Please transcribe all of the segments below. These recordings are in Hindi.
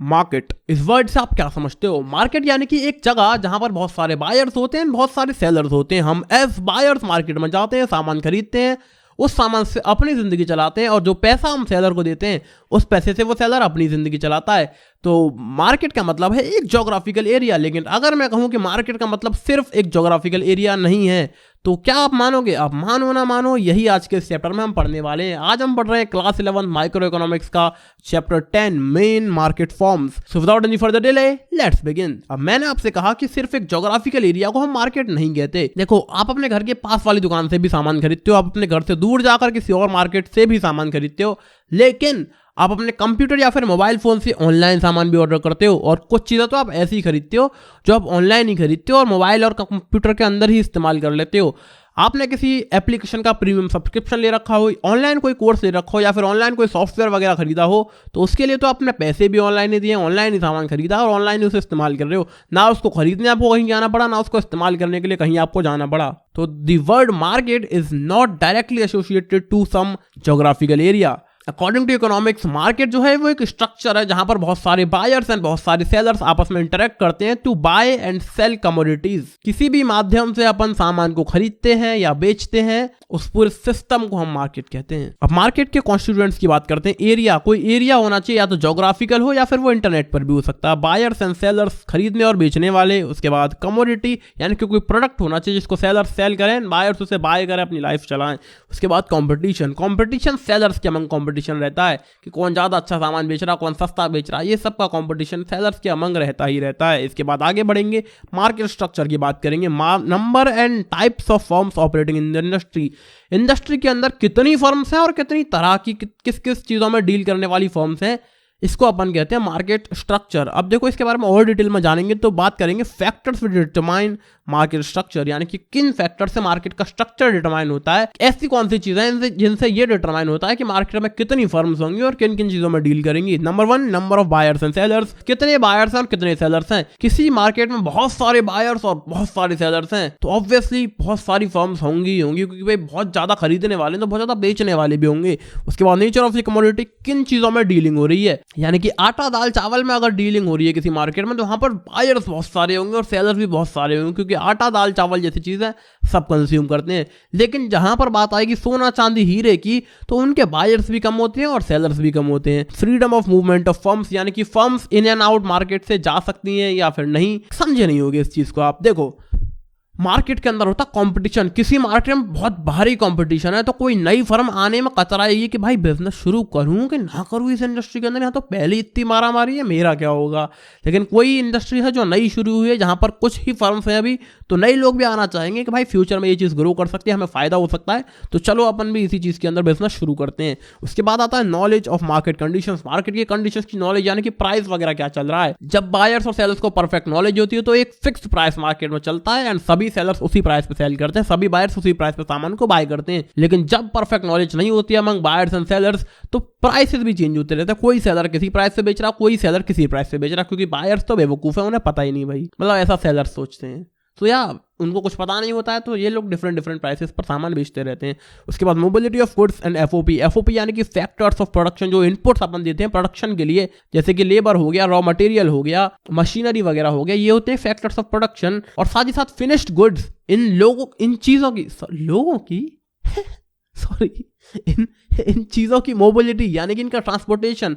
मार्केट, इस वर्ड से आप क्या समझते हो? मार्केट यानी कि एक जगह जहां पर बहुत सारे बायर्स होते हैं, बहुत सारे सेलर्स होते हैं। हम एज बायर्स मार्केट में जाते हैं, सामान खरीदते हैं, उस सामान से अपनी जिंदगी चलाते हैं, और जो पैसा हम सेलर को देते हैं उस पैसे से वो सेलर अपनी जिंदगी चलाता है। तो मार्केट का मतलब है एक ज्योग्राफिकल एरिया। लेकिन अगर मैं कहूं कि मार्केट का मतलब सिर्फ एक ज्योग्राफिकल एरिया नहीं है, तो क्या आप मानोगे? आप मानो ना मानो, यही आज के चैप्टर में हम पढ़ने वाले हैं। आज हम पढ़ रहे हैं क्लास 11 माइक्रो इकोनॉमिक्स का chapter 10 main market forms. So without any further delay let's begin. अब मैंने आपसे कहा कि सिर्फ एक ज्योग्राफिकल एरिया को हम मार्केट नहीं कहते। देखो, आप अपने घर के पास वाली दुकान से भी सामान खरीदते हो, आप अपने घर से दूर जाकर किसी और मार्केट से भी सामान खरीदते हो, लेकिन आप अपने कंप्यूटर या फिर मोबाइल फोन से ऑनलाइन सामान भी ऑर्डर करते हो। और कुछ चीज़ें तो आप ऐसी ही खरीदते हो जो आप ऑनलाइन ही खरीदते हो और मोबाइल और कंप्यूटर के अंदर ही इस्तेमाल कर लेते हो। आपने किसी एप्लीकेशन का प्रीमियम सब्सक्रिप्शन ले रखा हो, ऑनलाइन कोई कोर्स ले रखा हो, या फिर ऑनलाइन कोई सॉफ्टवेयर वगैरह खरीदा हो, तो उसके लिए तो आपने पैसे भी ऑनलाइन ही दिए, ऑनलाइन ही सामान खरीदा और ऑनलाइन ही उसे इस्तेमाल कर रहे हो। ना उसको खरीदने आपको कहीं जाना पड़ा, ना उसको इस्तेमाल करने के लिए कहीं आपको जाना पड़ा। तो the word market is not directly associated to some geographical area. According to economics, market जो है वो एक स्ट्रक्चर है जहां पर बहुत सारे बायर्स एंड बहुत सारे सेलर्स आपस में इंटरेक्ट करते हैं to buy and sell commodities. किसी भी माध्यम से अपन सामान को खरीदते हैं या बेचते हैं, उस पूरे सिस्टम को हम मार्केट कहते हैं। अब मार्केट के कॉन्स्टिट्यूएंट्स की बात करते हैं। एरिया, कोई एरिया होना चाहिए, या तो ज्योग्राफिकल हो या फिर वो इंटरनेट पर भी हो सकता है। बायर्स एंड सेलर्स, खरीदने और बेचने वाले। उसके बाद कमोडिटी यानी कि कोई प्रोडक्ट होना चाहिए जिसको सेलर्स सेल करें, बायर्स उसे बाय करें, अपनी लाइफ चलाएं। उसके बाद कॉम्पिटिशन, कॉम्पिटिशन सेलर्स के अमंग कॉम्पिटिशन रहता है कि कौन ज्यादा अच्छा सामान बेच रहा, कौन सस्ता बेच रहा है, ये सब का कंपटीशन सेलर्स के अमंग रहता ही रहता है। इसके बाद आगे बढ़ेंगे, मार्केट स्ट्रक्चर की बात करेंगे। Number and types of firms operating in the industry. Industry के अंदर कितनी फर्म्स हैं और कितनी तरह की किस किस चीजों में डील करने वाली फर्म्स हैं, इसको अपन कहते हैं मार्केट स्ट्रक्चर। अब देखो, इसके बारे में और डिटेल में जानेंगे तो बात करेंगे factors which determine market structure, यानी कि किन फैक्टर से मार्केट का स्ट्रक्चर डिटरमाइन होता है। ऐसी कौन सी चीजें हैं जिनसे ये डिटरमाइन होता है कि मार्केट में कितनी फर्म्स होंगी और किन किन चीजों में डील करेंगी। Number 1, number of buyers and sellers. कितने बायर्स हैं और कितने सेलर्स हैं। किसी मार्केट में बहुत सारे बायर्स और बहुत सारे सेलर्स हैं तो ऑब्वियसली बहुत सारी फर्म्स होंगी क्योंकि भाई बहुत ज्यादा खरीदने वाले हैं तो बहुत ज्यादा बेचने वाले भी होंगे। उसके बाद नेचर ऑफ द कमोडिटी, किन चीजों में डीलिंग हो रही है, यानी कि आटा दाल चावल में अगर डीलिंग हो रही है किसी मार्केट में तो वहां पर बायर्स बहुत सारे होंगे और सेलर्स भी बहुत सारे होंगे, क्योंकि आटा दाल चावल जैसी चीजें सब कंज्यूम करते हैं। लेकिन जहां पर बात आएगी सोना चांदी हीरे की, तो उनके बायर्स भी कम होते हैं और सेलर्स भी कम होते हैं। Freedom of movement of firms, यानी कि firms in and out market से जा सकती हैं या फिर नहीं। समझे नहीं होगे इस चीज को आप। देखो, मार्केट के अंदर होता कंपटीशन। किसी मार्केट में बहुत भारी कंपटीशन है तो कोई नई फर्म आने में कतराएगी कि भाई बिजनेस शुरू करूं कि ना करूं इस इंडस्ट्री के अंदर, यहाँ तो पहले इतनी मारा मारी है, मेरा क्या होगा। लेकिन कोई इंडस्ट्री है जो नई शुरू हुई है, जहां पर कुछ ही फर्म्स हैं अभी, तो नए लोग भी आना चाहेंगे कि भाई फ्यूचर में ये चीज़ ग्रो कर सकती है, हमें फायदा हो सकता है, तो चलो अपन भी इसी चीज़ के अंदर बिजनेस शुरू करते हैं। उसके बाद आता है knowledge of market conditions. Market की कंडीशंस की नॉलेज, यानी कि प्राइस वगैरह क्या चल रहा है। जब बायर्स और सेलर्स को परफेक्ट नॉलेज होती है तो एक फिक्स प्राइस मार्केट में चलता है एंड सभी सेलर्स उसी प्राइस पे सेल करते हैं, सभी बायर्स उसी प्राइस पे सामान को बाय करते हैं। लेकिन जब परफेक्ट नॉलेज नहीं होती है अमंग बायर्स एंड सेलर्स तो प्राइसेस भी चेंज होते रहते हैं। कोई सेलर किसी प्राइस से बेच रहा, कोई सेलर किसी प्राइस से बेच रहा, क्योंकि बायर्स तो बेवकूफ है, उन्हें पता ही नहीं भाई, मतलब ऐसा सेलर्स सोचते हैं। तो यार उनको कुछ पता नहीं होता है तो ये लोग डिफरेंट प्राइसेस पर सामान बेचते रहते हैं। उसके बाद mobility of goods and FOP. FOP यानी कि फैक्टर्स ऑफ प्रोडक्शन, जो इनपुट्स अपन देते हैं प्रोडक्शन के लिए, जैसे कि लेबर हो गया, रॉ मटेरियल हो गया, मशीनरी वगैरह हो गया, ये होते हैं फैक्टर्स ऑफ प्रोडक्शन। और साथ ही साथ फिनिश्ड गुड्स, इन चीजों की मोबिलिटी, यानी कि इनका ट्रांसपोर्टेशन।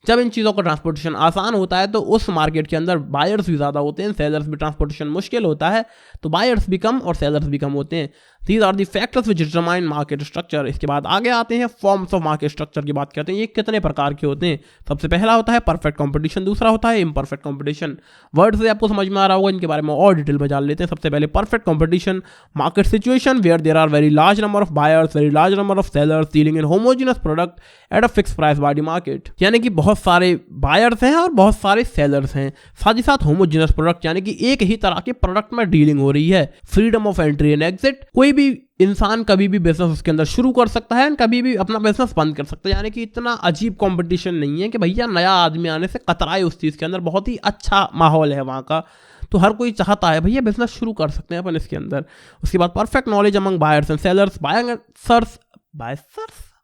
जब इन चीज़ों का ट्रांसपोर्टेशन आसान होता है तो उस मार्केट के अंदर बायर्स भी ज़्यादा होते हैं, सेलर्स भी। ट्रांसपोर्टेशन मुश्किल होता है तो बायर्स भी कम और सेलर्स भी कम होते हैं। These are the factors which determine market structure. इसके बाद आगे आते हैं फॉर्म्स ऑफ मार्केट स्ट्रक्चर की बात करते हैं। ये कितने प्रकार के होते हैं। सबसे पहला होता है परफेक्ट कंपटीशन, दूसरा होता है इम्परफेक्ट कंपटीशन। वर्ड से आपको समझ में आ रहा होगा, इनके बारे में और डिटेल में जान लेते हैं। सबसे पहले perfect competition, market situation where there are very large number of buyers, very large number of sellers dealing in homogeneous product at a fix price by the market. यानी कि बहुत सारे बायर्स हैं और बहुत सारे सेलर्स हैं, साथ ही साथ होमोजेनस प्रोडक्ट, यानी कि एक ही तरह के प्रोडक्ट में डीलिंग हो रही है। Freedom of entry and exit, कोई भी इंसान कभी भी बिजनेस उसके अंदर शुरू कर सकता है, कभी भी अपना बिजनेस बंद कर सकता है। यानी कि इतना अजीब कंपटीशन नहीं है कि भैया नया आदमी आने से कतराए उस चीज़ के अंदर। बहुत ही अच्छा माहौल है वहाँ का, तो हर कोई चाहता है भैया बिजनेस शुरू कर सकते हैं अपन इसके अंदर। उसके बाद perfect knowledge among buyers and sellers.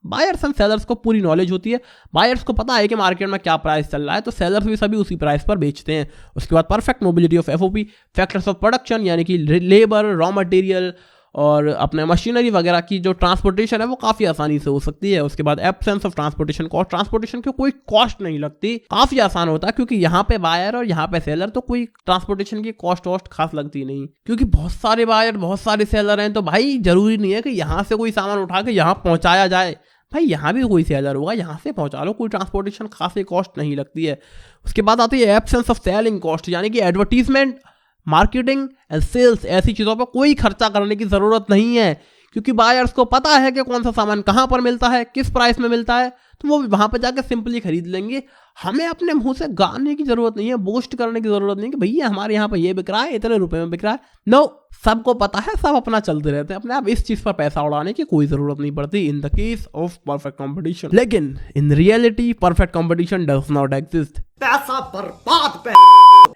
Buyers and sellers को पूरी नॉलेज होती है, बायर्स को पता है कि मार्केट में क्या प्राइस चल रहा है, तो सेलर्स भी सभी उसी प्राइस पर बेचते हैं। उसके बाद perfect mobility of FOP, factors of production यानी कि लेबर, रॉ मटेरियल और अपने मशीनरी वगैरह की जो ट्रांसपोर्टेशन है वो काफ़ी आसानी से हो सकती है। उसके बाद absence of transportation cost, transportation की कोई कॉस्ट नहीं लगती, काफ़ी आसान होता है क्योंकि यहाँ पे बायर और यहाँ पे सेलर, तो कोई ट्रांसपोर्टेशन की कॉस्ट वॉस्ट खास लगती नहीं, क्योंकि बहुत सारे बायर बहुत सारे सेलर हैं, तो भाई जरूरी नहीं है कि यहाँ से कोई सामान उठा के यहाँ पहुँचाया जाए, भाई यहाँ भी कोई सेलर होगा, यहाँ से पहुँचा लो, कोई ट्रांसपोर्टेशन खासी कॉस्ट नहीं लगती है। उसके बाद आती है एब्सेंस ऑफ सेलिंग कॉस्ट, यानी कि एडवर्टीजमेंट, मार्केटिंग एंड सेल्स, ऐसी चीज़ों पर कोई खर्चा करने की ज़रूरत नहीं है, क्योंकि बायर्स को पता है कि कौन सा सामान कहाँ पर मिलता है, किस प्राइस में मिलता है, तो वो वहाँ पर जाकर सिंपली खरीद लेंगे। हमें अपने मुंह से गाने की ज़रूरत नहीं है, बोस्ट करने की ज़रूरत नहीं है कि भैया हमारे यहाँ पर ये बिक रहा है, इतने रुपए में बिक रहा है। नो, सबको पता है, सब अपना चलते रहते हैं अपने आप, इस चीज़ पर पैसा उड़ाने की कोई ज़रूरत नहीं पड़ती in the case of perfect competition. लेकिन in reality perfect competition does not exist. पैसा बर्बाद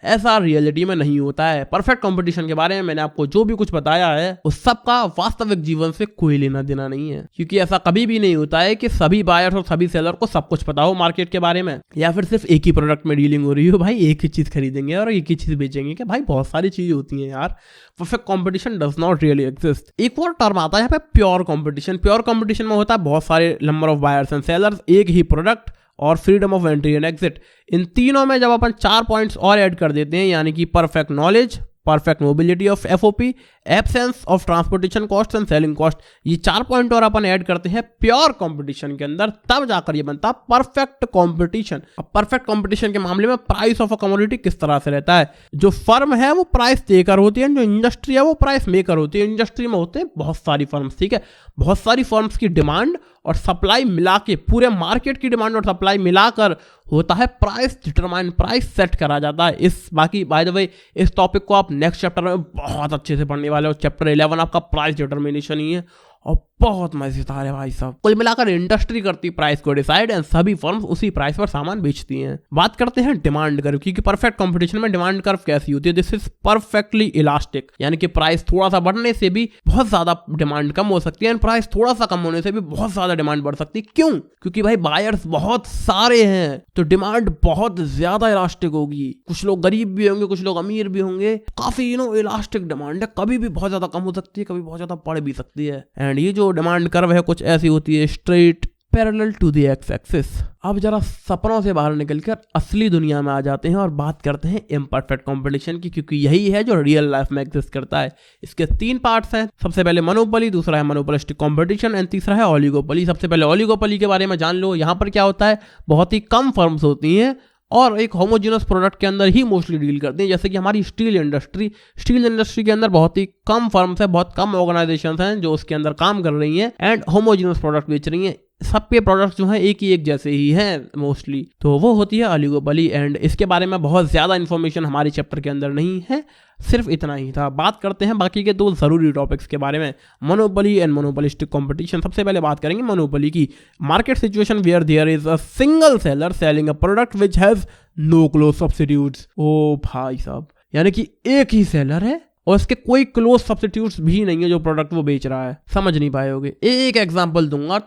ऐसा रियलिटी में नहीं होता है। परफेक्ट कंपटीशन के बारे में मैंने आपको जो भी कुछ बताया है उस सब का वास्तविक जीवन से कोई लेना देना नहीं है, क्योंकि ऐसा कभी भी नहीं होता है कि सभी बायर्स और सभी सेलर को सब कुछ पता हो मार्केट के बारे में, या फिर सिर्फ एक ही प्रोडक्ट में डीलिंग हो रही हो, भाई एक ही चीज खरीदेंगे और एक ही चीज बेचेंगे, कि भाई बहुत सारी चीजें होती हैं यार। Perfect competition does not really exist. एक और टर्म आता है यहाँ पे, प्योर कंपटीशन। प्योर कंपटीशन में होता है बहुत सारे number of buyers and sellers, एक ही प्रोडक्ट और freedom of entry and exit. इन तीनों में जब अपन 4 पॉइंट्स और ऐड कर देते हैं, यानी कि perfect knowledge, perfect mobility of FOP, absence of transportation cost and selling cost, ये 4 पॉइंट और अपन ऐड करते हैं प्योर कंपटीशन के अंदर, तब जाकर ये बनता है परफेक्ट कंपटीशन। अब परफेक्ट कंपटीशन के मामले में प्राइस ऑफ अ कमोडिटी किस तरह से रहता है, जो फर्म है वो प्राइस देकर होती है, जो इंडस्ट्री है वो प्राइस मेकर होती है। इंडस्ट्री में होते हैं बहुत सारी फर्म्स, ठीक है, बहुत सारी फर्म्स की डिमांड और सप्लाई मिला के, पूरे मार्केट की डिमांड और सप्लाई मिलाकर होता है प्राइस डिटरमाइन, प्राइस सेट करा जाता है। इस बाकी बाय द वे इस टॉपिक को आप नेक्स्ट चैप्टर में बहुत अच्छे से पढ़ने वाले हो। चैप्टर 11 आपका प्राइस डिटरमिनेशन ही है और बहुत मजेदार है भाई साहब। कुल मिलाकर इंडस्ट्री करती प्राइस को डिसाइड एंड सभी फर्म्स उसी प्राइस पर सामान बेचती हैं। बात करते हैं डिमांड कर्व की, कि परफेक्ट कंपटीशन में डिमांड कर्व कैसी होती है। दिस इज परफेक्टली इलास्टिक, यानी कि प्राइस थोड़ा सा बढ़ने से भी बहुत ज्यादा डिमांड कम हो सकती है, एंड प्राइस थोड़ा सा कम होने से भी बहुत ज्यादा डिमांड बढ़ सकती है। क्यों? क्योंकि भाई बायर्स बहुत सारे हैं, तो डिमांड बहुत ज्यादा इलास्टिक होगी। कुछ लोग गरीब भी होंगे, कुछ लोग अमीर भी होंगे, काफी इलास्टिक डिमांड है, कभी भी बहुत ज्यादा कम हो सकती है, कभी बहुत ज्यादा बढ़ भी सकती है। एंड ये जो डिमांड कर्व है कुछ ऐसी होती है, straight parallel to the X axis. अब जरा सपनों से बाहर निकलकर असली दुनिया में आ जाते हैं और बात करते हैं इम्परफेक्ट कंपटीशन की, क्योंकि यही है जो रियल लाइफ में एग्जिस्ट करता है। इसके 3 पार्ट्स हैं। सबसे पहले मोनोपोली, दूसरा है मोनोपोलिस्टिक कंपटीशन एंड तीसरा है ओलिगोपोली। सबसे पहले ओलिगोपोली के बारे में जान लो। यहाँ पर क्या होता है, बहुत ही कम फर्म्स होती हैं और एक होमोजेनस प्रोडक्ट के अंदर ही मोस्टली डील करते हैं। जैसे कि हमारी स्टील इंडस्ट्री के अंदर बहुत ही कम फर्म्स है, बहुत कम ऑर्गेनाइजेशंस हैं जो उसके अंदर काम कर रही हैं एंड होमोजेनस प्रोडक्ट बेच रही हैं। सबके प्रोडक्ट्स जो हैं एक जैसे ही हैं मोस्टली, तो वो होती है ओलिगोपोली। एंड इसके बारे में बहुत ज़्यादा इन्फॉर्मेशन हमारे चैप्टर के अंदर नहीं है, सिर्फ इतना ही था। बात करते हैं बाकी के 2 ज़रूरी टॉपिक्स के बारे में, मोनोपोली एंड मोनोपोलिस्टिक कंपटीशन। सबसे पहले बात करेंगे मोनोपोली की। Market situation where there is a single seller selling a product which has no close substitutes. ओ भाई साहब, यानी कि एक ही सेलर है और इसके कोई क्लोज सब्स्टिट्यूट्स भी नहीं है जो प्रोडक्ट वो बेच रहा है। समझ नहीं पाए होगे, एक एग्जांपल दूंगा,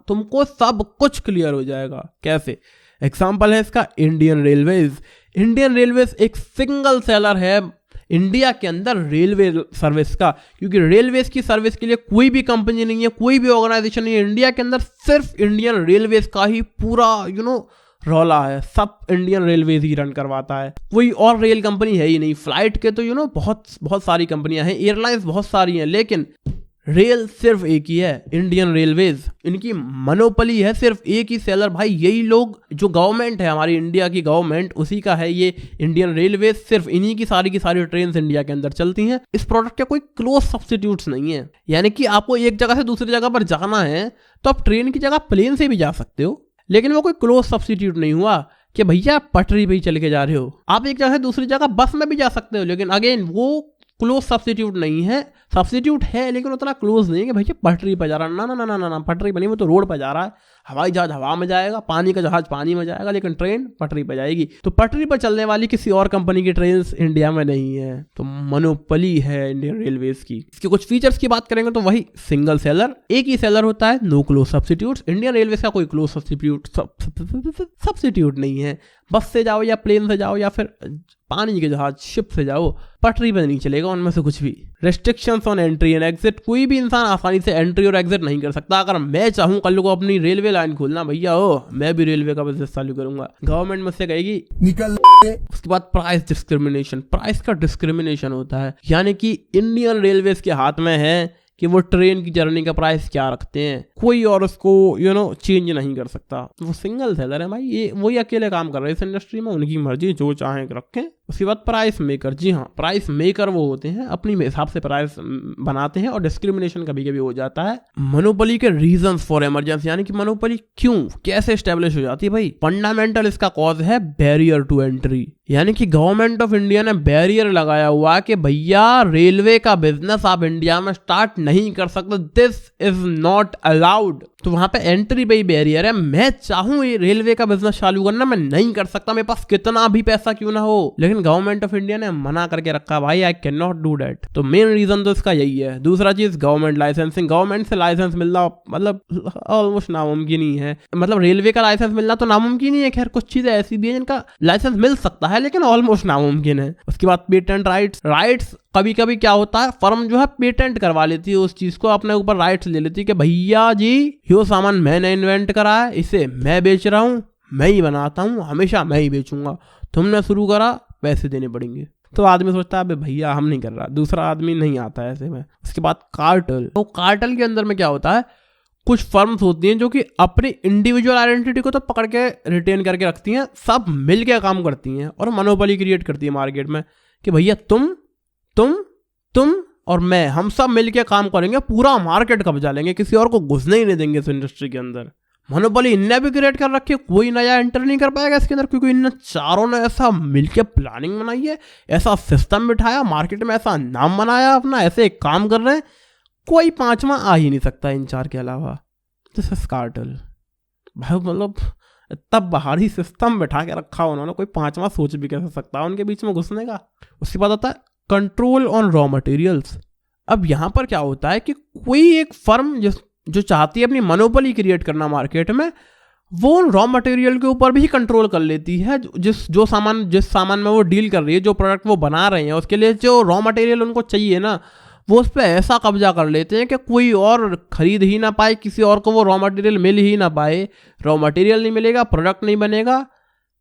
तुमको सब कुछ क्लियर हो जाएगा। कैसे? एग्जांपल है इसका इंडियन रेलवेज। इंडियन रेलवेज एक सिंगल सेलर है इंडिया के अंदर रेलवे सर्विस का, क्योंकि रेलवेज की सर्विस के लिए कोई भी कंपनी नहीं है, कोई भी ऑर्गेनाइजेशन नहीं है इंडिया के अंदर, सिर्फ इंडियन रेलवेज का ही पूरा रौला है। सब इंडियन रेलवेज ही रन करवाता है, कोई और रेल कंपनी है ही नहीं। फ्लाइट के तो बहुत सारी कंपनियां हैं, एयरलाइंस बहुत सारी हैं, लेकिन रेल सिर्फ एक ही है, इंडियन रेलवेज। इनकी मोनोपोली है, सिर्फ एक ही सेलर। भाई यही लोग, जो गवर्नमेंट है हमारी इंडिया की गवर्नमेंट, उसी का है ये इंडियन रेलवेज। सिर्फ इन्हीं की सारी ट्रेन इंडिया के अंदर चलती हैं। इस प्रोडक्ट के कोई क्लोज सब्स्टिट्यूट्स नहीं है, यानी कि आपको एक जगह से दूसरी जगह पर जाना है तो आप ट्रेन की जगह प्लेन से भी जा सकते हो, लेकिन वो कोई क्लोज सब्स्टिट्यूट नहीं हुआ कि भैया पटरी पे ही चल के जा रहे हो। आप एक जगह से दूसरी जगह बस में भी जा सकते हो, लेकिन अगेन वो क्लोज सब्स्टिट्यूट नहीं है। सब्स्टिट्यूट है लेकिन उतना क्लोज नहीं है कि भैया पटरी पर जा रहा है। ना, पटरी पर नहीं, वो तो रोड पर जा रहा है। हवाई जहाज हवा में जाएगा, पानी का जहाज पानी में जाएगा, लेकिन ट्रेन पटरी पर जाएगी। तो पटरी पर चलने वाली किसी और कंपनी की ट्रेन इंडिया में नहीं है, तो मोनोपोली है इंडियन रेलवेज की। इसके कुछ फीचर्स की बात करेंगे तो वही सिंगल सेलर, एक ही सेलर होता है, no close substitute. Indian railways का कोई क्लोज सब्स्टिट्यूट नहीं है। बस से जाओ या प्लेन से जाओ या फिर पानी के जहाज शिप से जाओ, पटरी पर नहीं चलेगा उनमें से कुछ भी। Restrictions on entry and exit, कोई भी इंसान आसानी से एंट्री और एग्जिट नहीं कर सकता। अगर मैं चाहूँ कल को अपनी रेलवे लाइन खोलना, भैया मैं भी रेलवे का बिजनेस चालू करूंगा, गवर्नमेंट मुझसे कहेगी निकल। उसके बाद प्राइस डिस्क्रिमिनेशन, प्राइस का डिस्क्रिमिनेशन होता है, यानी कि इंडियन रेलवेज के हाथ में है कि वो ट्रेन की जर्नी का प्राइस क्या रखते हैं, कोई और उसको चेंज नहीं कर सकता। वो सिंगल सेलर है भाई, ये वही अकेले काम कर रहे हैं इस इंडस्ट्री में, उनकी मर्जी, जो चाहें रखें। उसके बाद प्राइस मेकर, जी हाँ, प्राइस मेकर वो होते हैं अपनी हिसाब से प्राइस बनाते हैं, और डिस्क्रिमिनेशन कभी कभी हो जाता है। मोनोपोली के रीजंस फॉर इमरजेंसी, यानी कि मोनोपोली क्यों कैसे एस्टेब्लिश हो जाती है भाई। फंडामेंटल इसका कॉज है बैरियर टू एंट्री, यानी कि गवर्नमेंट ऑफ इंडिया ने बैरियर लगाया हुआ कि भैया रेलवे का बिजनेस आप इंडिया में स्टार्ट नहीं कर सकते, दिस इज नॉट अलाउड। तो वहां पे एंट्री पे ही बैरियर है। मैं चाहूं ये रेलवे का बिजनेस चालू करना, मैं नहीं कर सकता, मेरे पास कितना भी पैसा क्यों ना हो, लेकिन गवर्नमेंट ऑफ इंडिया ने मना करके रखा, भाई I can not do that. तो मेन रीजन तो इसका यही है। दूसरा चीज गवर्नमेंट लाइसेंसिंग, गवर्नमेंट से लाइसेंस मिलना मतलब ऑलमोस्ट नामुमकिन ही है। मतलब रेलवे का लाइसेंस मिलना तो नामुमकिन ही है, खैर कुछ चीजें ऐसी भी है जिनका लाइसेंस मिल सकता है लेकिन ऑलमोस्ट नामुमकिन है। उसके बाद पेटेंट राइट्स, कभी कभी क्या होता है, फर्म जो है पेटेंट करवा लेती है उस चीज को, अपने ऊपर राइट्स ले लेती है कि भैया जी यो सामान मैंने इन्वेंट करा है, इसे मैं बेच रहा हूँ, मैं ही बनाता हूँ, हमेशा मैं ही बेचूंगा, तुमने शुरू करा पैसे देने पड़ेंगे। तो आदमी सोचता है भैया हम नहीं कर रहा, दूसरा आदमी नहीं आता है ऐसे में। उसके बाद कार्टेल, तो कार्टेल के अंदर में क्या होता है, कुछ फर्म्स होती हैं जो कि अपनी इंडिविजुअल आइडेंटिटी को तो पकड़ के रिटेन करके रखती हैं, सब मिलके काम करती हैं और मोनोपोली क्रिएट करती है मार्केट में कि भैया तुम और मैं, हम सब मिलके काम करेंगे, पूरा मार्केट कब्जा लेंगे, किसी और को घुसने ही नहीं देंगे इस इंडस्ट्री के अंदर। मोनोपोली इनने भी क्रिएट कर रखी है, कोई नया एंटर नहीं कर पाएगा इसके अंदर, क्योंकि इन चारों ने ऐसा मिलके प्लानिंग बनाई है, ऐसा सिस्टम बिठाया, मार्केट में ऐसा नाम बनाया अपना, ऐसे काम कर रहे हैं, कोई पांचवा आ ही नहीं सकता इन चार के अलावा। दिस इज कार्टेल भाई, मतलब तब बाहरी सिस्टम बिठा के रखा उन्होंने, कोई पांचवा सोच भी कैसे सकता है उनके बीच में घुसने का। उसके बाद आता है कंट्रोल ऑन रॉ मटेरियल्स। अब यहां पर क्या होता है कि कोई एक फर्म जो चाहती है अपनी मोनोपोली क्रिएट करना मार्केट में, वो उन रॉ मटेरियल के ऊपर भी कंट्रोल कर लेती है। जिस सामान में वो डील कर रही है, जो प्रोडक्ट वो बना रहे हैं, उसके लिए जो रॉ मटेरियल उनको चाहिए ना, वो उस पर ऐसा कब्जा कर लेते हैं कि कोई और खरीद ही ना पाए, किसी और को वो रॉ मटेरियल मिल ही ना पाए। रॉ मटेरियल नहीं मिलेगा, प्रोडक्ट नहीं बनेगा,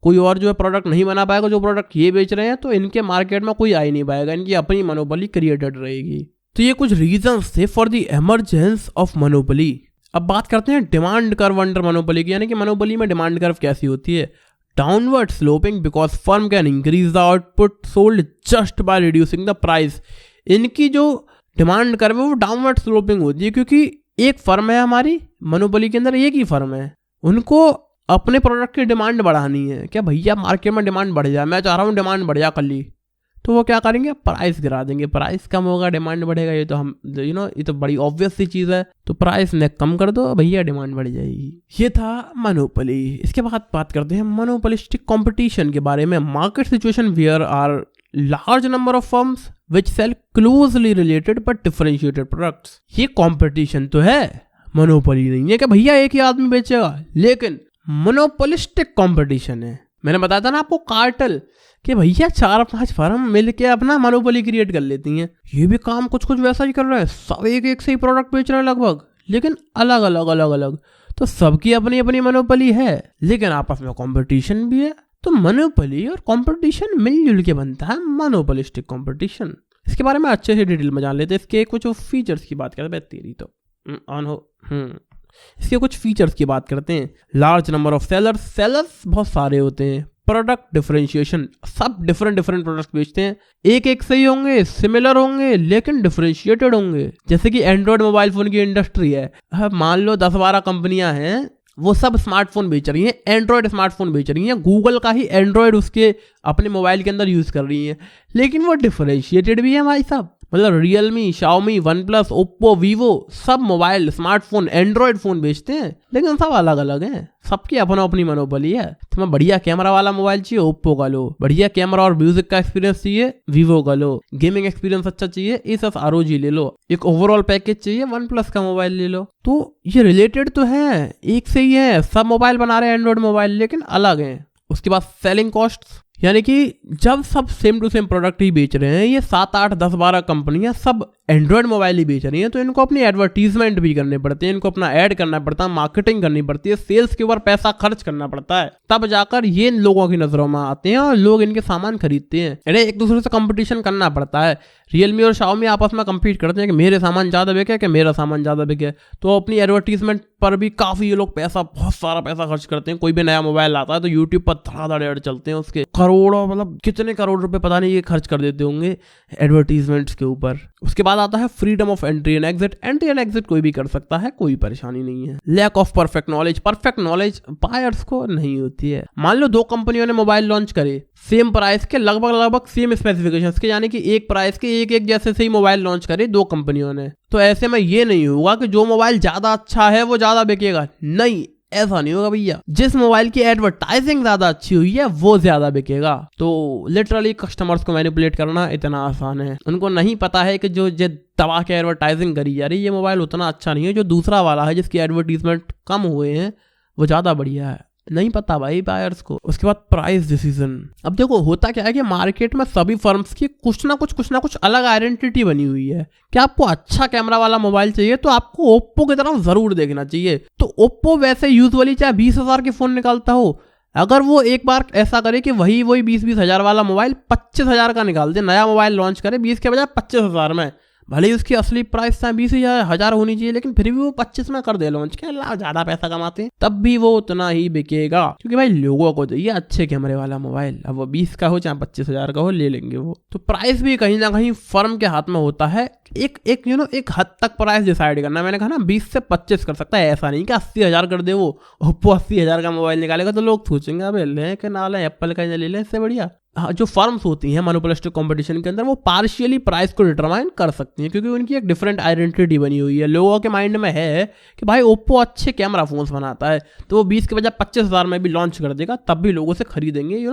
कोई और जो है प्रोडक्ट नहीं बना पाएगा जो प्रोडक्ट ये बेच रहे हैं, तो इनके मार्केट में कोई आ ही नहीं पाएगा, इनकी अपनी मोनोपोली क्रिएटेड रहेगी। तो ये कुछ रीजंस थे for the emergence of monopoly. अब बात करते हैं डिमांड कर्व अंडर मोनोपोली की, यानी कि मोनोपोली में डिमांड कर्व कैसी होती है। Downward sloping because firm can increase the output sold just by reducing the price. इनकी जो डिमांड कर्व है वो डाउनवर्ड स्लोपिंग होती है, क्योंकि एक फर्म है हमारी मोनोपोली के अंदर, एक ही फर्म है, उनको अपने प्रोडक्ट की डिमांड बढ़ानी है। क्या भैया मार्केट में डिमांड बढ़ जाए, मैं चाह रहा हूँ डिमांड बढ़ जाए कल ही, तो वो क्या करेंगे, प्राइस गिरा देंगे, प्राइस कम होगा डिमांड बढ़ेगा, ये तो हम ये तो बड़ी ऑब्वियस सी चीज़ है। तो प्राइस ने कम कर दो भैया, डिमांड बढ़ जाएगी। ये था मोनोपोली। इसके बाद बात करते हैं मोनोपोलिस्टिक कंपटीशन के बारे में। Market situation where are large number of firms which sell closely related but differentiated products. ये कंपटीशन तो है, मोनोपोली नहीं है कि भैया एक ही आदमी बेचेगा, लेकिन मोनोपोलिस्टिक कंपटीशन है। मैंने बताया था ना आपको कार्टेल, कि भैया 4-5 फर्म मिलके अपना मोनोपोली क्रिएट कर लेती हैं। ये भी काम कुछ वैसा ही कर रहा है, सब एक से ही प्रोडक्ट बेच रहे हैं लगभग, लेकिन अलग अलग। तो सबकी अपनी अपनी मोनोपोली है, लेकिन आपस में कंपटीशन भी है। तो मोनोपोली और कंपटीशन मिलजुल के बनता है मोनोपोलिस्टिक कंपटीशन। इसके बारे में अच्छे से डिटेल में जान लेते हैं। इसके कुछ फीचर्स की बात करते हैं, तेरी तो ऑन हो। इसके कुछ फीचर्स की बात करते हैं। लार्ज नंबर ऑफ सेलर्स बहुत सारे होते हैं। प्रोडक्ट डिफरेंशिएशन, सब डिफरेंट प्रोडक्ट बेचते हैं, एक से ही होंगे, सिमिलर होंगे, लेकिन डिफरेंशिएटेड होंगे। जैसे कि एंड्रॉयड मोबाइल फोन की इंडस्ट्री है, मान लो 10-12 कंपनियां हैं, वो सब स्मार्टफोन बेच रही हैं, एंड्रॉयड स्मार्टफोन बेच रही हैं, गूगल का ही एंड्रॉयड उसके अपने मोबाइल के अंदर यूज कर रही हैं, लेकिन वो डिफरेंशिएटेड भी है भाई साहब। मतलब Realme, Xiaomi, one plus, Oppo, Vivo सब मोबाइल, स्मार्टफोन, एंड्रॉयड फोन बेचते हैं, लेकिन सब अलग अलग हैं। सबकी अपना अपनी मनोबली है। तुम्हें बढ़िया कैमरा वाला मोबाइल चाहिए, ओप्पो का लो। बढ़िया कैमरा और म्यूजिक का एक्सपीरियंस चाहिए, वीवो का लो। गेमिंग एक्सपीरियंस अच्छा चाहिए, Asus ROG ले लो। एक ओवरऑल पैकेज चाहिए, वन प्लस का मोबाइल ले लो। तो ये रिलेटेड तो है, एक से ही है, सब मोबाइल बना रहे हैं एंड्रॉयड मोबाइल, लेकिन अलग हैं। उसके बाद सेलिंग कॉस्ट, यानी कि जब सब सेम टू सेम प्रोडक्ट ही बेच रहे हैं, ये 7, 8, 10, 12 कंपनियां सब एंड्रॉयड मोबाइल ही बेच रही हैं, तो इनको अपनी एडवर्टीजमेंट भी करने पड़ते हैं, इनको अपना ऐड करना पड़ता है, मार्केटिंग करनी पड़ती है, सेल्स के ऊपर पैसा खर्च करना पड़ता है, तब जाकर ये लोगों की नजरों में आते हैं और लोग इनके सामान खरीदते हैं। इन्हें एक दूसरे से कंपटीशन करना पड़ता है। रियलमी और शाओमी आपस में कंपीट करते हैं कि मेरे सामान ज़्यादा बिके कि मेरा सामान ज़्यादा बिके, तो अपनी एडवर्टीजमेंट पर भी काफ़ी ये लोग बहुत सारा पैसा खर्च करते हैं। कोई भी नया मोबाइल आता है तो यूट्यूब पर धड़ाधड़ ऐड चलते हैं, उसके करोड़ों, मतलब कितने करोड़ रुपए पता नहीं ये खर्च कर देते होंगे एडवर्टीजमेंट्स के ऊपर। उसके बाद आता है freedom of entry and exit कोई भी कर सकता है, कोई परेशानी नहीं है। Lack of perfect knowledge buyers को नहीं होती है। मान लो 2 कंपनियों ने मोबाइल लॉन्च करे, सेम प्राइस के, लगभग सेम स्पेसिफिकेशंस के, यानी कि एक प्राइस के एक जैसे से ही मोबाइल लॉन्च करे 2 कंपनियों ने, तो ऐसे में ये नहीं होगा कि जो मोबाइल ज्यादा अच्छा है वो ज्यादा बिकेगा। नहीं, ऐसा नहीं होगा भैया। जिस मोबाइल की एडवर्टाइजिंग ज्यादा अच्छी हुई है वो ज्यादा बिकेगा। तो लिटरली कस्टमर्स को मैनिपुलेट करना इतना आसान है। उनको नहीं पता है कि जो दबा के एडवर्टाइजिंग करी जा रही है, ये मोबाइल उतना अच्छा नहीं है, जो दूसरा वाला है जिसकी एडवर्टीजमेंट कम हुए हैं वो ज्यादा बढ़िया है। नहीं पता भाई बायर्स को। उसके बाद प्राइस डिसीजन। अब देखो होता क्या है कि मार्केट में सभी फर्म्स की कुछ ना कुछ अलग आइडेंटिटी बनी हुई है। कि आपको अच्छा कैमरा वाला मोबाइल चाहिए तो आपको ओप्पो की तरफ जरूर देखना चाहिए। तो ओप्पो वैसे यूजुअली चाहे 20,000 के फोन निकालता हो, अगर वो एक बार ऐसा करे कि वही 20-20 हजार वाला मोबाइल 25,000 का निकाल दे, नया मोबाइल लॉन्च करे 20 के बजाय 25,000 में, भले ही उसकी असली प्राइस 20,000 होनी चाहिए, लेकिन फिर भी वो 25 में कर दे लॉन्च, क्या ज्यादा पैसा कमाते हैं, तब भी वो उतना ही बिकेगा। क्योंकि भाई लोगों को चाहिए अच्छे कैमरे वाला मोबाइल, अब वो 20 का हो चाहे 25,000 का हो, ले लेंगे वो। तो प्राइस भी कहीं ना कहीं फर्म के हाथ में होता है। एक हद तक प्राइस डिसाइड करना। मैंने कहा ना 20 से 25 कर सकता है, ऐसा नहीं कि 80,000 कर दे वो। ओप्पो 80,000 का मोबाइल निकालेगा तो लोग सोचेंगे अबे ले के ना ले, एप्पल का ले ले, इससे बढ़िया। जो फर्म्स होती हैं मोनोपोलिस्टिक कंपटीशन के अंदर, वो पार्शियली प्राइस को डिटरमाइन कर सकती हैं, क्योंकि उनकी एक डिफरेंट आइडेंटिटी बनी हुई है। लोगों के माइंड में है कि भाई ओप्पो अच्छे कैमरा फोन्स बनाता है, तो वो 20 के बजाय 25,000 में भी लॉन्च कर देगा, तब भी लोगों से खरीदेंगे,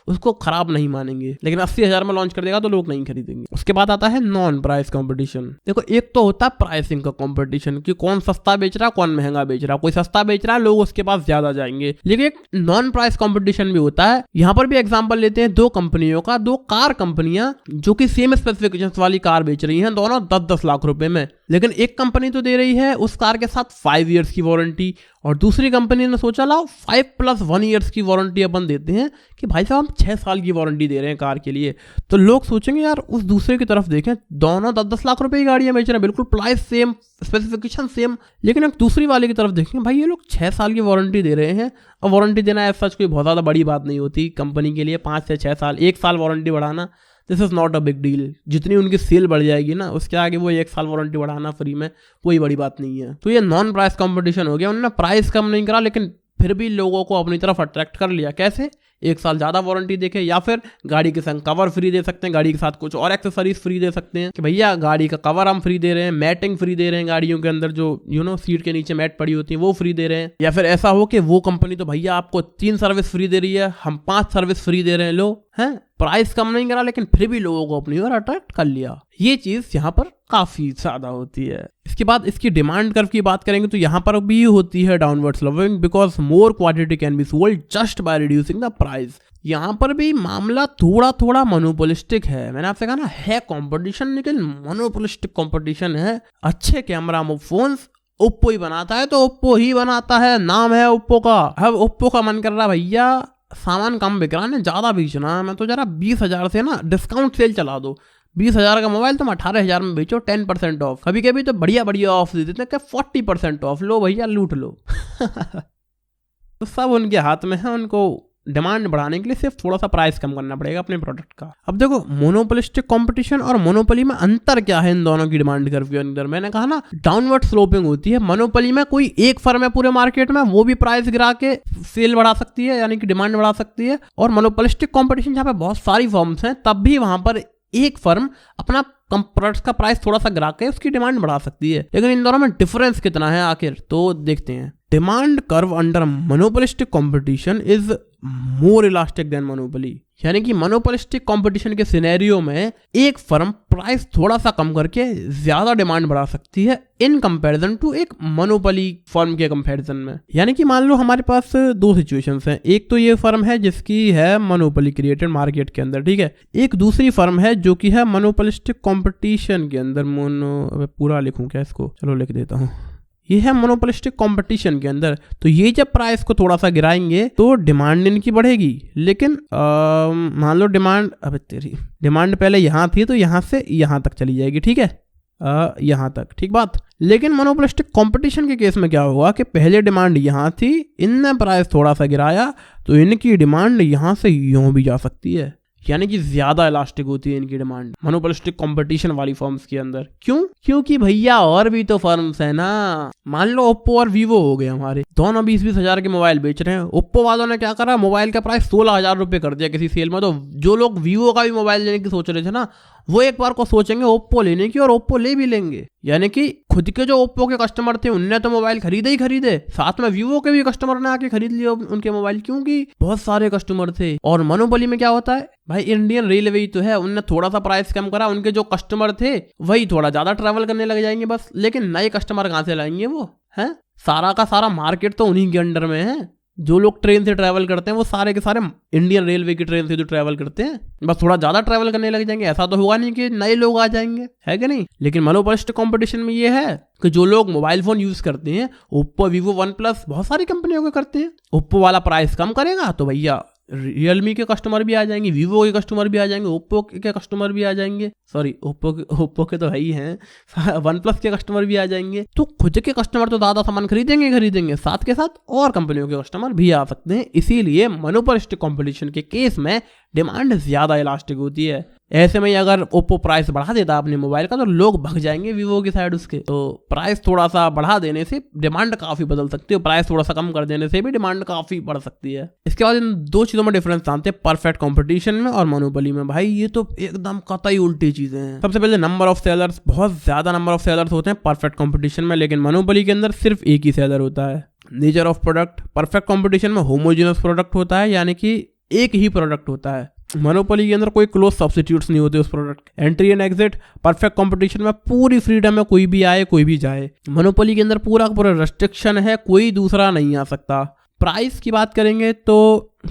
उसको खराब नहीं मानेंगे। लेकिन 80,000 में लॉन्च कर देगा तो लोग नहीं खरीदेंगे। उसके बाद आता है नॉन प्राइस कॉम्पिटिशन। देखो एक तो होता है प्राइसिंग का कॉम्पिटिशन, कि कौन सस्ता बेच रहा है, कौन महंगा बेच रहा है। कोई सस्ता बेच रहा है, लोग उसके पास ज्यादा जाएंगे। लेकिन एक नॉन प्राइस कॉम्पिटिशन भी होता है। यहां पर भी एग्जाम्पल लेते हैं 2 कंपनियों का। 2 कार कंपनियां जो कि सेम स्पेसिफिकेशंस वाली कार बेच रही हैं, दोनों 10-10 लाख रुपए में। लेकिन एक कंपनी तो दे रही है उस कार के साथ 5 इयर्स की वारंटी, और दूसरी कंपनी ने सोचा लाओ 5+1 इयर्स की वारंटी अपन देते हैं, कि भाई साहब हम 6 साल की वारंटी दे रहे हैं कार के लिए। तो लोग सोचेंगे यार उस दूसरे की तरफ देखें, दोनों 10-10 लाख रुपए की गाड़ियां बेच रहे हैं, बिल्कुल प्राइस सेम, स्पेसिफिकेशन सेम। लेकिन एक दूसरी वाले की तरफ देखेंगे, भाई ये लोग 6 साल की वारंटी दे रहे हैं, और वारंटी देना ऐसा कोई बहुत ज़्यादा बड़ी बात नहीं होती कंपनी के लिए। 5 से 6 साल, 1 साल वारंटी बढ़ाना, this is not a big deal. जितनी उनकी सेल बढ़ जाएगी ना, उसके आगे वो 1 साल वारंटी बढ़ाना फ्री में कोई बड़ी बात नहीं है। तो ये नॉन प्राइस कंपटीशन हो गया। उन्होंने प्राइस कम नहीं करा, लेकिन फिर भी लोगों को अपनी तरफ अट्रैक्ट कर लिया। कैसे? 1 साल ज्यादा वारंटी देके, या फिर गाड़ी के संग कवर फ्री दे सकते हैं, गाड़ी के साथ कुछ और एक्सेसरीज फ्री दे सकते हैं, कि भैया गाड़ी का कवर हम फ्री दे रहे हैं, मैटिंग फ्री दे रहे हैं, गाड़ियों के अंदर जो सीट के नीचे मैट पड़ी होती है वो फ्री दे रहे हैं। या फिर ऐसा हो कि वो कंपनी तो भैया आपको 3 सर्विस फ्री दे रही है, हम 5 सर्विस फ्री दे रहे हैं। लो हैं, प्राइस कम नहीं करा, लेकिन फिर भी लोगों को अपनी ओर अट्रैक्ट कर लिया। ये चीज यहाँ पर काफी ज्यादा होती है। इसके बाद इसकी डिमांड कर्व की बात करेंगे तो यहाँ पर भी होती है downward sloping, because more quantity can be sold just by reducing the price. यहाँ पर भी मामला थोड़ा मोनोपोलिस्टिक है। मैंने आपसे कहा ना है कंपटीशन, लेकिन मोनोपोलिस्टिक कंपटीशन है। अच्छे कैमरा फोन्स ओप्पो ही बनाता है तो ओप्पो ही बनाता है, नाम है ओप्पो का। अब ओप्पो का मन कर रहा भैया सामान कम बिक रहा है, ज्यादा बेचना है, मैं तो जरा 20,000 से ना डिस्काउंट सेल चला दो। 20,000 का मोबाइल तुम 18,000 में बेचो, 10% ऑफ। कभी कभी तो बढ़िया ऑफ दे देते हैं, 40% ऑफ। लो भैया लूट लो। तो सब उनके हाथ में है, उनको डिमांड बढ़ाने के लिए सिर्फ थोड़ा सा प्राइस कम करना पड़ेगा अपने प्रोडक्ट का। अब देखो मोनोपोलिस्टिक कंपटीशन और मोनोपोली में अंतर क्या है इन दोनों की डिमांड कर्व के अंदर। मैंने कहा ना डाउनवर्ड स्लोपिंग होती है। मोनोपोली में कोई एक फर्म है पूरे मार्केट में, वो भी प्राइस गिरा के सेल बढ़ा सकती है, यानी कि डिमांड बढ़ा सकती है। और मोनोपोलिस्टिक कंपटीशन जहाँ पे बहुत सारी फर्म्स हैं, तब भी वहां पर एक फर्म अपना प्रोडक्ट्स का प्राइस थोड़ा सा गिरा के उसकी डिमांड बढ़ा सकती है। लेकिन इन दोनों में डिफरेंस कितना है आखिर, तो देखते हैं। Demand curve under monopolistic competition is more elastic than monopoly, यानी कि मोनोपोलिस्टिक कंपटीशन के सिनेरियो में एक फर्म प्राइस थोड़ा सा कम करके ज्यादा डिमांड बढ़ा सकती है इन कंपैरिजन टू एक मोनोपोली फर्म के कंपैरिजन में। यानी कि मान लो हमारे पास दो सिचुएशंस हैं, एक तो ये फर्म है जिसकी है मोनोपोली क्रिएटेड मार्केट के अंदर, ठीक है, एक दूसरी फर्म है जो कि है मोनोपोलिस्टिक कंपटीशन के अंदर। पूरा लिखूं क्या इसको, चलो लिख देता हूँ। ये है मोनोपोलिस्टिक कंपटीशन के अंदर, तो ये जब प्राइस को थोड़ा सा गिराएंगे तो डिमांड इनकी बढ़ेगी। लेकिन मान लो डिमांड पहले यहाँ थी तो यहाँ से यहाँ तक चली जाएगी, ठीक है, यहाँ तक, ठीक बात। लेकिन मोनोपोलिस्टिक कंपटीशन के केस में क्या होगा कि पहले डिमांड यहाँ थी, इनने प्राइस थोड़ा सा गिराया तो इनकी डिमांड यहाँ से यूं भी जा सकती है, यानी कि ज्यादा इलास्टिक होती है इनकी डिमांड मोनोपोलिस्टिक कंपटीशन वाली फर्म्स के अंदर। क्यों? क्योंकि भैया और भी तो फर्म्स है ना। मान लो ओप्पो और वीवो हो गए, हमारे दोनों 20-20 हजार के मोबाइल बेच रहे हैं। ओप्पो वालों ने क्या करा, मोबाइल का प्राइस 16,000 रुपए कर दिया किसी सेल में। तो जो लोग वीवो का भी मोबाइल लेने की सोच रहे थे ना, वो एक बार को सोचेंगे ओप्पो लेने की और ओप्पो ले भी लेंगे। यानी कि खुद के जो ओप्पो के कस्टमर थे उनने तो मोबाइल खरीदे ही खरीदे, साथ में वीवो के भी कस्टमर ने आके खरीद लिया उनके मोबाइल, क्योंकि बहुत सारे कस्टमर थे। और मोनोपोली में क्या होता है भाई, इंडियन रेलवे तो है, उनने थोड़ा सा प्राइस कम करा, उनके जो कस्टमर थे वही थोड़ा ज्यादा ट्रैवल करने लग जाएंगे बस। लेकिन नए कस्टमर कहाँ से लाएंगे वो, हैं? सारा का सारा मार्केट तो उन्हीं के अंडर में है। जो लोग ट्रेन से ट्रैवल करते हैं वो सारे के सारे इंडियन रेलवे की ट्रेन से जो ट्रैवल करते हैं, बस थोड़ा ज्यादा ट्रैवल करने लग जाएंगे। ऐसा तो होगा नहीं कि नए लोग आ जाएंगे, है कि नहीं। लेकिन मोनोपोलिस्टिक कंपटीशन में ये है कि जो लोग मोबाइल फोन यूज करते हैं, ओप्पो, वीवो, वन प्लस, बहुत सारी कंपनियों के करते हैं, ओप्पो वाला प्राइस कम करेगा तो भैया रियलमी के कस्टमर भी आ जाएंगे, वीवो के कस्टमर भी आ जाएंगे, ओप्पो के कस्टमर भी आ जाएंगे, सॉरी ओप्पो के तो है ही हैं, वन प्लस के कस्टमर भी आ जाएंगे। तो खुद के कस्टमर तो ज्यादा सामान खरीदेंगे, साथ के साथ और कंपनियों के कस्टमर भी आ सकते हैं। इसीलिए मोनोपोलिस्टिक कंपटीशन के केस में डिमांड ज्यादा इलास्टिक होती है। ऐसे में अगर ओप्पो प्राइस बढ़ा देता अपने मोबाइल का तो लोग भाग जाएंगे वीवो की साइड उसके। तो प्राइस थोड़ा सा बढ़ा देने से डिमांड काफी बदल सकती है, प्राइस थोड़ा सा कम कर देने से भी डिमांड काफी बढ़ सकती है। इसके बाद इन दो चीजों में डिफरेंस जानते हैं, परफेक्ट कंपटीशन में और मोनोपोली में। भाई ये तो एकदम कतई उल्टी चीजें हैं। सबसे पहले नंबर ऑफ सेलर्स, बहुत ज्यादा नंबर ऑफ सेलर्स होते हैं परफेक्ट कंपटीशन में, लेकिन मोनोपोली के अंदर सिर्फ एक ही सेलर होता है। Nature of product, perfect competition में होमोजेनस प्रोडक्ट होता है, यानी कि एक ही प्रोडक्ट होता है। मोनोपोली के अंदर कोई क्लोज सब्स्टिट्यूट्स नहीं होते उस product. Entry and exit, perfect competition में पूरी फ्रीडम है, कोई भी आए कोई भी जाए। मोनोपोली के अंदर पूरा रेस्ट्रिक्शन है, कोई दूसरा नहीं आ सकता। प्राइस की बात करेंगे तो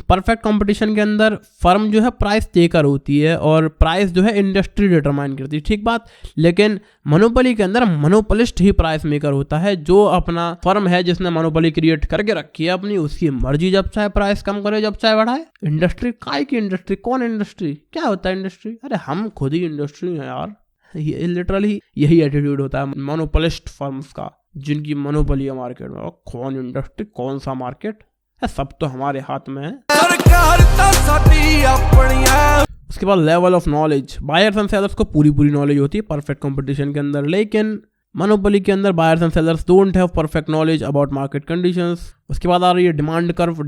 परफेक्ट कंपटीशन के अंदर फर्म जो है प्राइस टेकर होती है और प्राइस जो है इंडस्ट्री डिटरमाइन करती है, ठीक बात। लेकिन मोनोपोली के अंदर मोनोपोलिस्ट ही प्राइस मेकर होता है। जो अपना फर्म है जिसने मोनोपोली क्रिएट करके रखी है अपनी, उसकी मर्जी, जब चाहे प्राइस कम करे, जब चाहे बढ़ाए। इंडस्ट्री काय की इंडस्ट्री, कौन इंडस्ट्री, क्या होता है इंडस्ट्री? अरे हम खुद ही इंडस्ट्री है यार। ये लिटरली यही एटीट्यूड होता है मोनोपोलिस्ट फर्म्स का, जिनकी मोनोपोली है मार्केट में। और कौन इंडस्ट्री, कौन सा मार्केट, सब तो हमारे हाथ में है। उसके बाद level of knowledge, buyers and sellers को पूरी पूरी नॉलेज होती है परफेक्ट कंपटीशन के अंदर, लेकिन मोनोपोली के अंदर buyers and sellers don't have perfect knowledge about market conditions. उसके बाद आ रही है डिमांड कर्व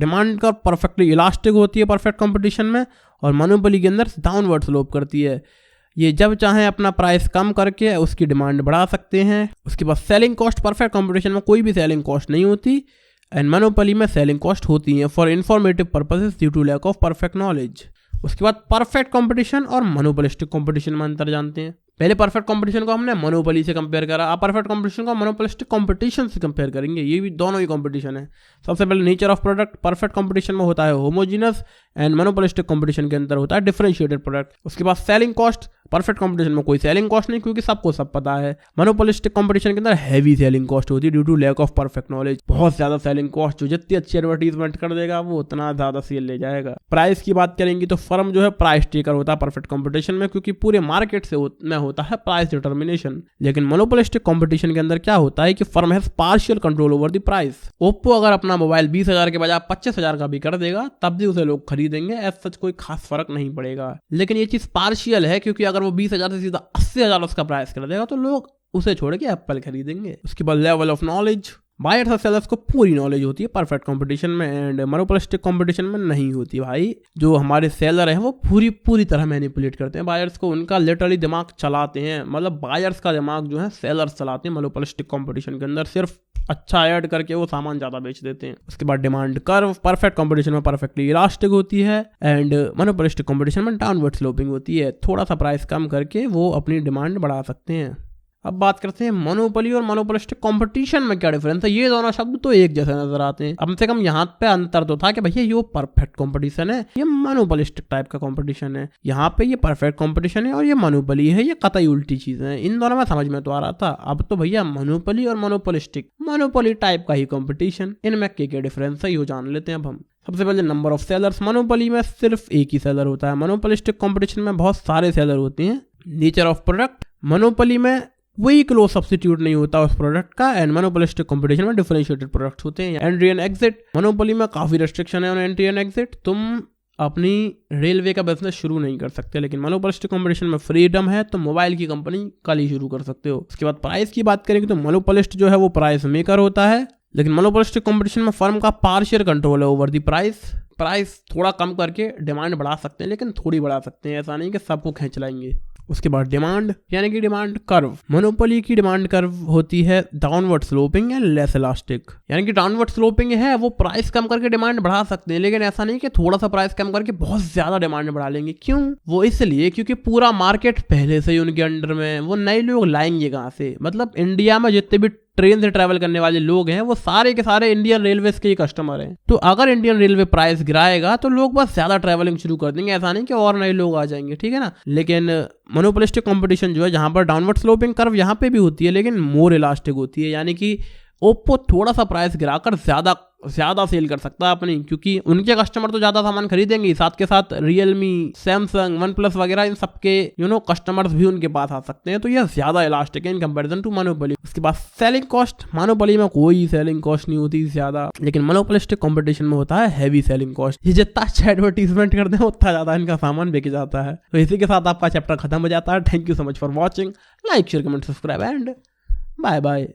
परफेक्टली इलास्टिक होती है परफेक्ट कंपटीशन में, और मोनोपोली के अंदर डाउनवर्ड स्लोप करती है। ये जब चाहे अपना प्राइस कम करके उसकी डिमांड बढ़ा सकते हैं। उसके बाद सेलिंग कॉस्ट, परफेक्ट कंपटीशन में कोई भी सेलिंग कॉस्ट नहीं होती, एंड मोनोपोली में सेलिंग कॉस्ट होती है for informative purposes due to lack of perfect knowledge. उसके बाद परफेक्ट कंपटीशन और मोनोपोलिस्टिक कंपटीशन में अंतर जानते हैं। पहले परफेक्ट कंपटीशन को हमने मोनोपोली से कंपेयर करा, अब परफेक्ट कंपटीशन को मोनोपोलिस्टिक कंपटीशन से कंपेयर करेंगे। ये भी दोनों ही कंपटीशन है। सबसे पहले nature of product, perfect competition में होता है होमोजीनस एंड मोनोपोलिस्टिक कंपटीशन के अंदर होता है डिफरेंशिएटेड प्रोडक्ट। उसके बाद सेलिंग कॉस्ट, परफेक्ट कंपटीशन में कोई सेलिंग कॉस्ट नहीं, क्योंकि सबको सब पता है। मोनोपोलिस्टिक कंपटीशन के अंदर हैवी सेलिंग कॉस्ट होती है due to lack of perfect knowledge. बहुत ज्यादा सेलिंग कॉस्ट, जो जितनी अच्छी एडवर्टीजमेंट कर देगा वो उतना ज्यादा सेल ले जाएगा। प्राइस की बात करेंगे तो फर्म जो है प्राइस टेकर होता है परफेक्ट कंपटीशन में, क्योंकि पूरे मार्केट से में होता है प्राइस डिटर्मिनेशन। लेकिन मोनोपोलिस्टिक कंपटीशन के अंदर क्या होता है कि firm has partial control over the price. Oppo अगर अपना मोबाइल 20,000 के बजाय 25,000 का भी कर देगा तब भी उसे लोग खरीदेंगे, एज सच कोई खास फर्क नहीं पड़ेगा। लेकिन ये चीज पार्शियल है, क्योंकि अगर वो 20,000 से सीधा 80,000 उसका प्राइस कर देगा तो लोग उसे छोड़ के एप्पल खरीदेंगे। उसके बाद लेवल ऑफ नॉलेज, बायर्स और सेलर्स को पूरी नॉलेज होती है परफेक्ट कंपटीशन में, एंड मोनोपोलिस्टिक कंपटीशन में नहीं होती भाई। जो हमारे सेलर हैं वो पूरी तरह मैनिपुलेट करते हैं बायर्स को, उनका लिटरली दिमाग चलाते हैं, मतलब बायर्स का दिमाग जो है सेलर्स चलाते हैं मोनोपोलिस्टिक कंपटीशन के अंदर, सिर्फ अच्छा ऐड करके वो सामान ज्यादा बेच देते हैं। उसके बाद डिमांड कर्व परफेक्ट कंपटीशन में परफेक्टली इलास्टिक होती है, एंड मोनोपोलिस्टिक कंपटीशन में डाउनवर्ड स्लोपिंग होती है, थोड़ा सा प्राइस कम करके वो अपनी डिमांड बढ़ा सकते हैं। अब बात करते हैं मोनोपोली और मोनोपोलिस्टिक कंपटीशन में क्या डिफरेंस है। ये दोनों शब्द तो एक जैसे नजर आते हैं, कम से कम यहाँ पे अंतर तो था कि भैया ये परफेक्ट कंपटीशन है, ये मोनोपोलिस्टिक टाइप का कंपटीशन है। यहाँ पे ये परफेक्ट कंपटीशन है और ये मोनोपोली है, ये कतई उल्टी चीजें हैं। इन दोनों में समझ में तो आ रहा था, अब तो भैया मोनोपोली और मोनोपोलिस्टिक मोनोपोली टाइप का ही कंपटीशन, इनमें क्या डिफरेंस है ये जान लेते हैं अब हम। सबसे पहले नंबर ऑफ सेलर्स, मोनोपोली में सिर्फ एक ही सेलर होता है, मोनोपोलिस्टिक कंपटीशन में बहुत सारे सेलर होते हैं। नेचर ऑफ प्रोडक्ट, मोनोपोली में कोई क्लोज सब्स्टिट्यूट नहीं होता उस प्रोडक्ट का, एंड मोनोपोलिस्टिक कंपटीशन में डिफरेंशिएटेड प्रोडक्ट्स होते हैं। एंट्री एंड एग्जिट, मोनोपोली में काफी रेस्ट्रिक्शन है ऑन एंट्री एंड एग्जिट, तुम अपनी रेलवे का बिजनेस शुरू नहीं कर सकते, लेकिन मोनोपोलिस्टिक कंपटीशन में फ्रीडम है, तो मोबाइल की कंपनी कल ही शुरू कर सकते हो। उसके बाद प्राइस की बात करेंगे तो मोनोपोलिस्ट जो है वो प्राइस मेकर होता है, लेकिन मोनोपोलिस्टिक कंपटीशन में फर्म का पार्शियल कंट्रोल है ओवर द प्राइस थोड़ा कम करके डिमांड बढ़ा सकते हैं, लेकिन थोड़ी बढ़ा सकते हैं, ऐसा नहीं कि सबको खींच लाएंगे। उसके बाद डिमांड यानी कि डिमांड कर्व, मोनोपोली की डिमांड कर्व होती है downward sloping and less elastic, यानी कि डाउनवर्ड स्लोपिंग है, वो प्राइस कम करके डिमांड बढ़ा सकते हैं, लेकिन ऐसा नहीं कि थोड़ा सा प्राइस कम करके बहुत ज्यादा डिमांड बढ़ा लेंगे। क्यों? वो इसलिए क्योंकि पूरा मार्केट पहले से ही उनके अंडर में, वो नए लोग लाएंगे कहाँ से, मतलब इंडिया में जितने भी ट्रेन से ट्रैवल करने वाले लोग हैं वो सारे के सारे इंडियन रेलवेज के ही कस्टमर हैं, तो अगर इंडियन रेलवे प्राइस गिराएगा तो लोग बस ज्यादा ट्रैवलिंग शुरू कर देंगे, ऐसा नहीं कि और नए लोग आ जाएंगे, ठीक है ना। लेकिन मोनोपोलिस्टिक कंपटीशन जो है जहां पर डाउनवर्ड स्लोपिंग कर्व यहाँ पे भी होती है, लेकिन मोर इलास्टिक होती है, यानी कि ओप्पो थोड़ा सा प्राइस गिराकर ज्यादा सेल कर सकता है अपनी, क्योंकि उनके कस्टमर तो ज्यादा सामान खरीदेंगे, साथ के साथ रियलमी, सैमसंग, वन प्लस वगैरह इन सबके कस्टमर्स भी उनके पास आ सकते हैं, तो यह ज्यादा इलास्टिक है इन कंपैरिजन टू मोनोपोली। उसके बाद सेलिंग कॉस्ट, मोनोपोली में कोई सेलिंग कॉस्ट नहीं होती ज्यादा, लेकिन मोनोपोलिस्टिक कंपटीशन में होता है हैवी सेलिंग कॉस्ट, ये जितना अच्छा एडवर्टीजमेंट करते हैं उतना ज्यादा इनका सामान बिक जाता है। तो इसी के साथ आपका चैप्टर खत्म हो जाता है। Thank you so much for watching, like share comment subscribe and bye bye.